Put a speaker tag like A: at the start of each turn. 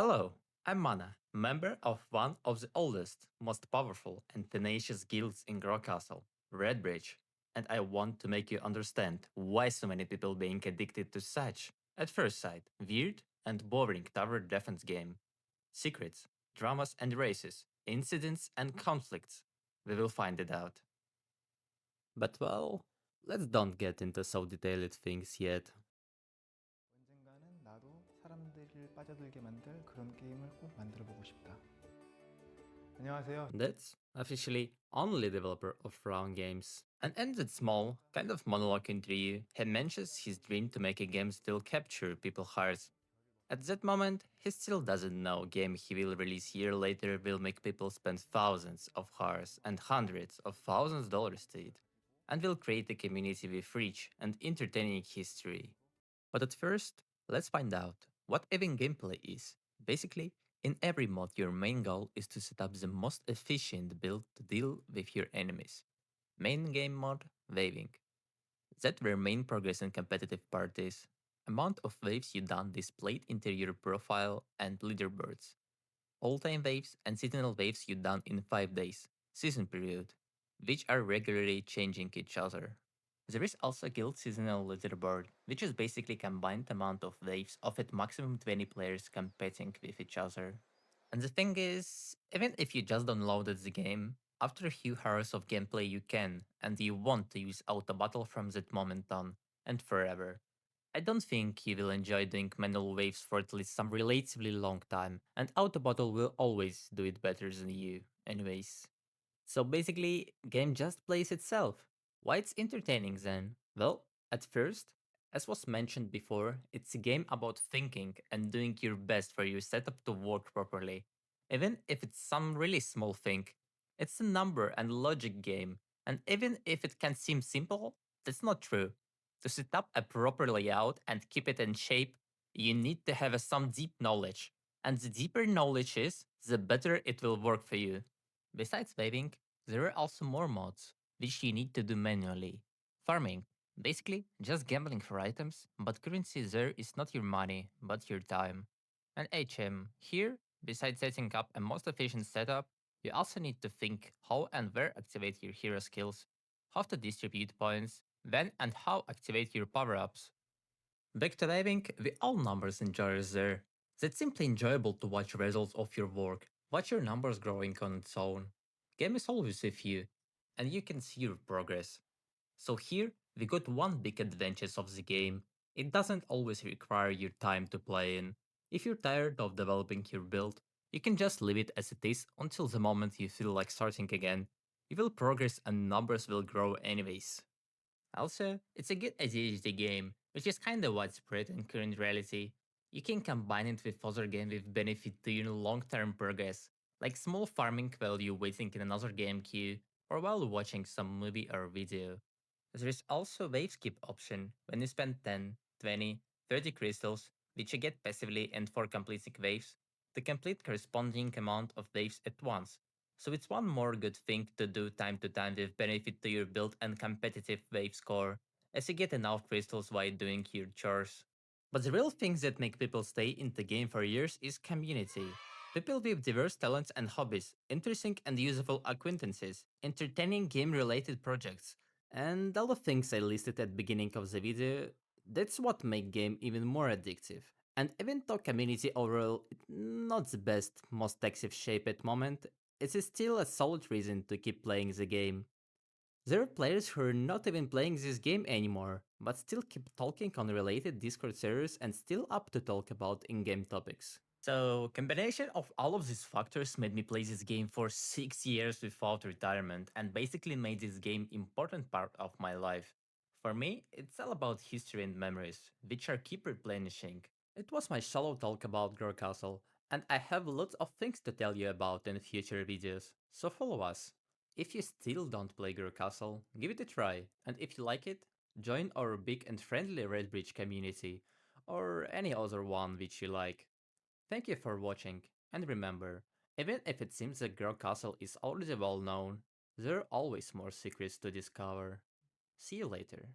A: Hello, I'm Mana, member of one of the oldest, most powerful, and tenacious guilds in Castle, RedBridge, and I want to make you understand why so many people being addicted to such, at first sight, weird and boring tower defense game. Secrets, dramas and races, incidents and conflicts. We will find it out. But well, let's don't get into so detailed things yet.
B: 언젠가는 나도 사람들을 빠져들게 만들 그런 게임을 꼭 만들어 보고 싶다. 안녕하세요.
A: That's officially only developer of round games. And in that small, kind of monologue interview, he mentions his dream to make a game still capture people's hearts. At that moment, he still doesn't know game he will release year later will make people spend thousands of hours and hundreds of thousands of dollars to it, and will create a community with rich and entertaining history. But at first, let's find out what even gameplay is. Basically, in every mod, your main goal is to set up the most efficient build to deal with your enemies. Main game mod, waving. That where main progress in competitive parties. Amount of waves you done displayed into your profile and leaderboards. All-time waves and seasonal waves you done in 5 days, season period, which are regularly changing each other. There is also guild seasonal leaderboard, which is basically combined amount of waves of at maximum 20 players competing with each other. And the thing is, even if you just downloaded the game, after a few hours of gameplay you can, and you want to use auto battle from that moment on, and forever. I don't think you will enjoy doing manual waves for at least some relatively long time, and auto battle will always do it better than you, anyways. So basically, game just plays itself. Why it's entertaining then? Well, at first, as was mentioned before, it's a game about thinking and doing your best for your setup to work properly. Even if it's some really small thing, it's a number and logic game, and even if it can seem simple, that's not true. To set up a proper layout and keep it in shape, you need to have some deep knowledge. And the deeper knowledge is, the better it will work for you. Besides waving, there are also more mods, which you need to do manually. Farming, basically just gambling for items, but currency there is not your money, but your time. And HM, here, besides setting up a most efficient setup, you also need to think how and where activate your hero skills, how to distribute points, when and how activate your power-ups. Back to waving, we all numbers enjoyers there. It's simply enjoyable to watch results of your work, watch your numbers growing on its own. Game is always with you, and you can see your progress. So here, we got one big advantage of the game. It doesn't always require your time to play in. If you're tired of developing your build, you can just leave it as it is until the moment you feel like starting again. You will progress and numbers will grow anyways. Also, it's a good ADHD game, which is kinda widespread in current reality. You can combine it with other games with benefit to your long-term progress, like small farming while you're waiting in another game queue, or while watching some movie or video. There is also wave skip option when you spend 10, 20, 30 crystals, which you get passively and for completing waves, to complete corresponding amount of waves at once. So it's one more good thing to do time to time with benefit to your build and competitive wave score, as you get enough crystals while doing your chores. But the real things that make people stay in the game for years is community. People with diverse talents and hobbies, interesting and useful acquaintances, entertaining game-related projects, and all the things I listed at the beginning of the video, that's what make game even more addictive. And even though community overall is not the best, most active shape at moment, it is still a solid reason to keep playing the game. There are players who are not even playing this game anymore, but still keep talking on related Discord servers and still up to talk about in-game topics. So, combination of all of these factors made me play this game for 6 years without retirement and basically made this game important part of my life. For me, it's all about history and memories, which are keep replenishing. It was my shallow talk about Girl Castle, and I have lots of things to tell you about in future videos, so follow us. If you still don't play Girl Castle, give it a try, and if you like it, join our big and friendly RedBridge community, or any other one which you like. Thank you for watching, and remember, even if it seems that Girl Castle is already well known, there are always more secrets to discover. See you later.